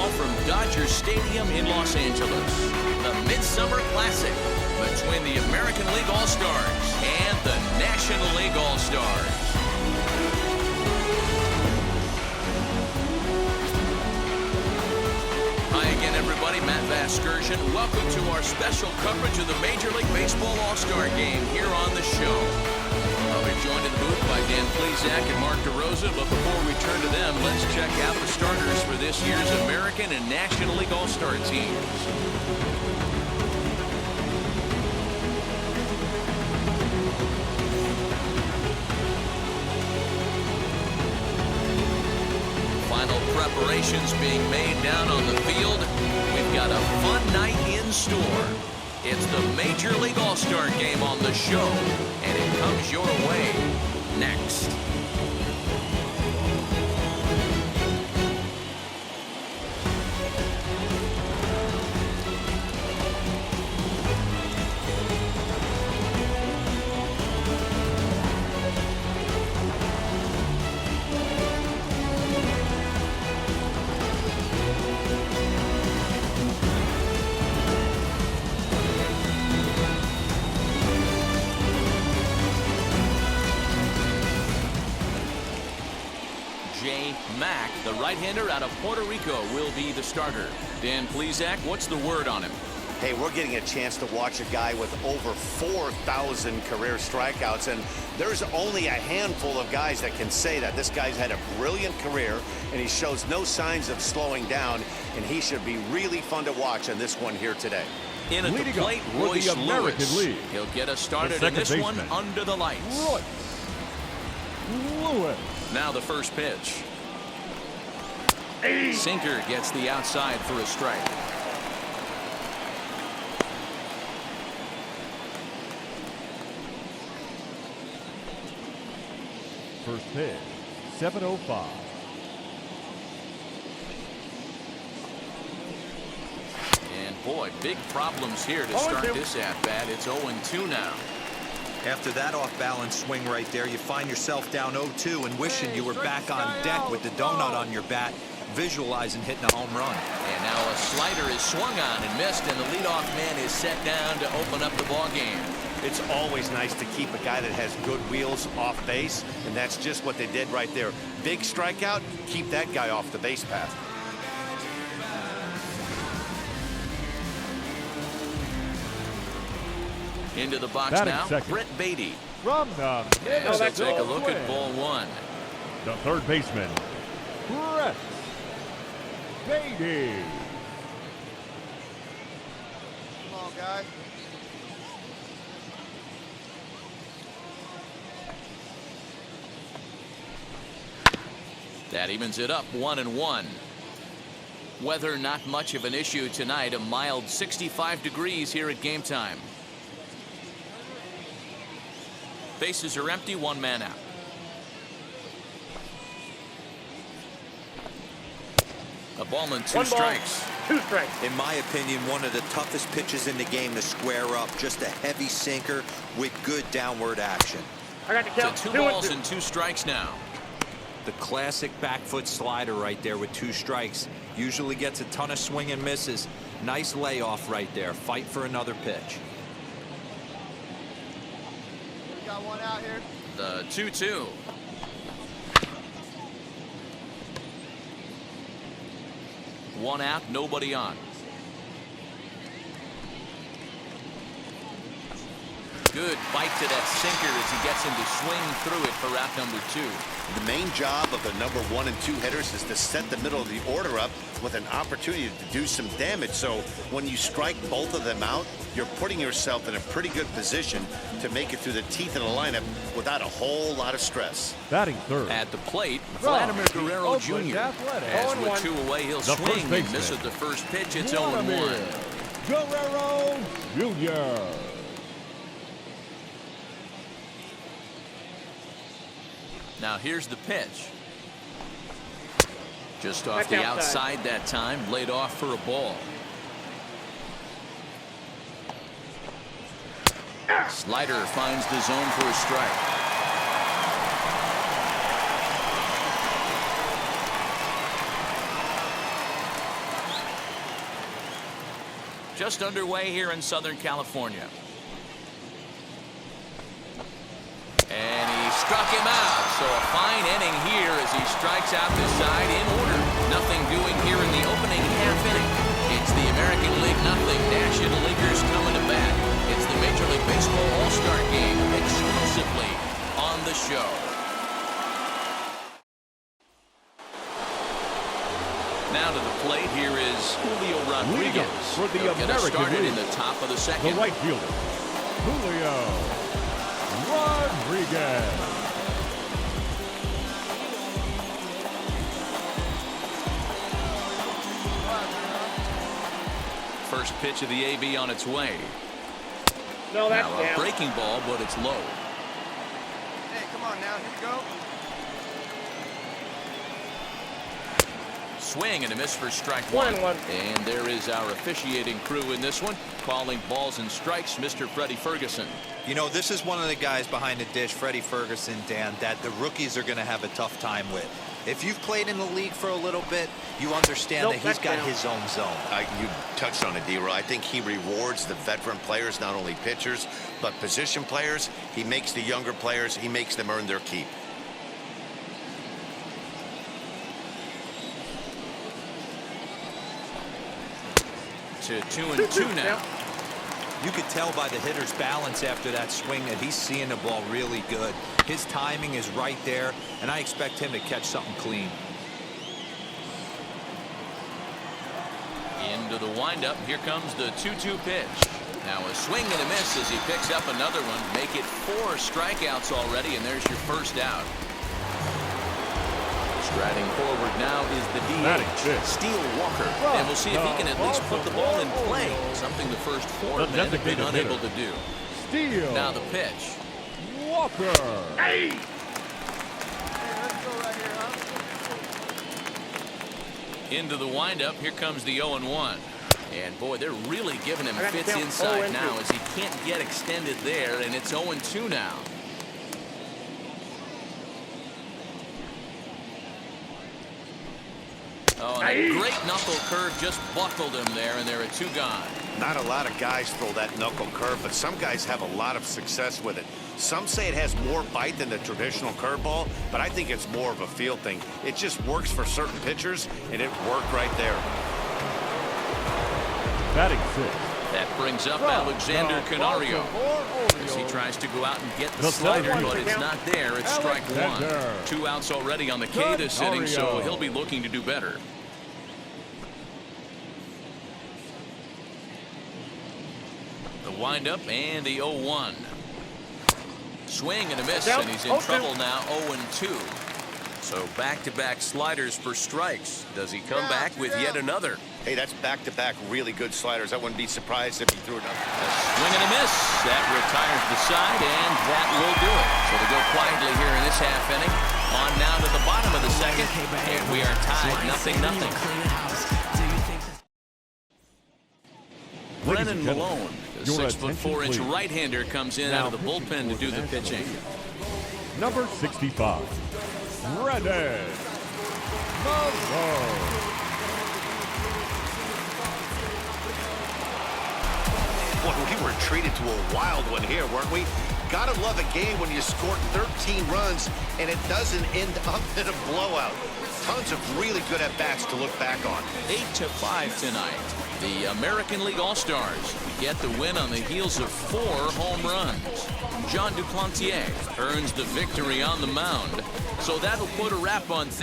baseball from Dodger Stadium in Los Angeles. The Midsummer Classic between the American League All-Stars and the National League All-Stars. Hi again, everybody. Matt Vasgersian. Welcome to our special coverage of the Major League Baseball All-Star Game here on the show. I'll be joined in the booth by Dan Plesac and Mark DeRosa, but before we turn to them, let's check out the starters for this year's American and National League All-Star teams. Final preparations being made down on the field. We've got a fun night in store. It's the Major League All-Star Game on the show, and it comes your way next. The right-hander out of Puerto Rico will be the starter. Dan Plesac, what's the word on him? Hey, we're getting a chance to watch a guy with over 4,000 career strikeouts, and there's only a handful of guys that can say that. This guy's had a brilliant career, and he shows no signs of slowing down, and he should be really fun to watch on this one here today. In at the plate, Royce Lewis. He'll get us started in this one under the lights. Royce Lewis. Now the first pitch. Sinker gets the outside for a strike. First pitch, 7:05. And boy, big problems here to start this at-bat. It's 0-2 now. After that off-balance swing right there, you find yourself down 0-2 and wishing you were back on deck with the donut on your bat, visualizing hitting a home run. And now a slider is swung on and missed, and the leadoff man is set down to open up the ball game. It's always nice to keep a guy that has good wheels off base, and that's just what they did right there. Big strikeout, keep that guy off the base path. Into the box Batting now, second. Brett Beatty. From the And so take a look at ball one. The third baseman, Brett Beatty. Come on, guys. That evens it up 1-1. Weather not much of an issue tonight. A mild 65 degrees here at game time. Bases are empty, one man out. A ball and two strikes. 2 strikes. In my opinion, one of the toughest pitches in the game to square up. Just a heavy sinker with good downward action. I got the count. So 2 balls and 2 strikes now. The classic back foot slider right there with 2 strikes. Usually gets a ton of swing and misses. Nice layoff right there. Fight for another pitch. We got one out here. The 2-2. One out, nobody on. Good bite to that sinker as he gets him to swing through it for out number 2. The main job of the number 1 and 2 hitters is to set the middle of the order up with an opportunity to do some damage. So when you strike both of them out, you're putting yourself in a pretty good position to make it through the teeth of the lineup without a whole lot of stress. Batting third. At the plate, Vladimir Guerrero Jr. As with 2 away, he'll The swing first and baseman. miss at the first pitch. It's Vladimir 0-1. Guerrero Jr. Now here's the pitch. Just off Back the outside. outside that time, laid off for a ball. Slider finds the zone for a strike. just underway here in Southern California. And he struck him out. So a fine inning here as he strikes out this side in order. Nothing doing here in the opening half inning. It's the American League nothing. National Leaguers coming to bat. It's the Major League Baseball All-Star Game exclusively on the show. Now to the plate, here is Julio Rodriguez. For the He'll get us American started League. in the top of the The second. right fielder, Julio Rodriguez. First pitch of the AB on its way. No, that's Now a down. breaking ball, but it's low. Hey, come on now. Here we go. Swing and a miss for strike 1-1. one. And there is our officiating crew in this one, calling balls and strikes, Mr. Freddie Ferguson. You know, this is one of the guys behind the dish, Freddie Ferguson, Dan, that the rookies are going to have a tough time with. If you've played in the league for a little bit, you understand Nope, that he's that's got down. his own zone. You touched on it, D-Roy. I think he rewards the veteran players, not only pitchers, but position players. He makes the younger players, he makes them earn their keep. To 2-2 now. You could tell by the hitter's balance after that swing that he's seeing the ball really good. His timing is right there, and I expect him to catch something clean. Into the windup. Here comes the 2-2 pitch. Now a swing and a miss as he picks up another one. Make it 4 strikeouts already, and there's your first out. Striding forward now is the Batting DH, fifth. Steele Walker. And we'll see if he can at least put the ball in play, something the first 4 The men have been designated unable hitter. to do. Steele Now the pitch. Walker. Hey, let's go right here, huh? Into the windup. Here comes the 0-1. And boy, they're really giving him I got to fits count inside 0-2. now as he can't get extended there, and it's 0-2 now. Oh, and a great knuckle curve just buckled him there, and there are 2 gone. Not a lot of guys throw that knuckle curve, but some guys have a lot of success with it. Some say it has more bite than the traditional curveball, but I think it's more of a feel thing. It just works for certain pitchers, and it worked right there. Batting sixth. That brings up From Alexander the Canario Baltimore as he Orioles, tries to go out and get the The slider, third but one. it's not there. It's strike 1. Alexander. 2 outs already on the K this inning, so Canario. he'll be looking to do better. The windup and the 0-1. Swing and a miss, Down. and he's in 0-2. trouble now, 0-2. So back-to-back sliders for strikes. Does he come back with yet another? Hey, that's back-to-back really good sliders. I wouldn't be surprised if he threw another. Swing and a miss. That retires the side, and that will do it. So to go quietly here in this half inning. On now to the bottom of the second, and we are tied 0-0. Ladies Brennan and gentlemen, Malone, the your 6'4" attention, please. right-hander, comes in out of the Now bullpen to do the pitching. Number 65, Brennan Malone. Boy, we were treated to a wild one here, weren't we? Gotta love a game when you score 13 runs and it doesn't end up in a blowout. Tons of really good at-bats to look back on. 8-5 tonight. The American League All-Stars get the win on the heels of 4 home runs. John Duplantier earns the victory on the mound. So that'll put a wrap on things.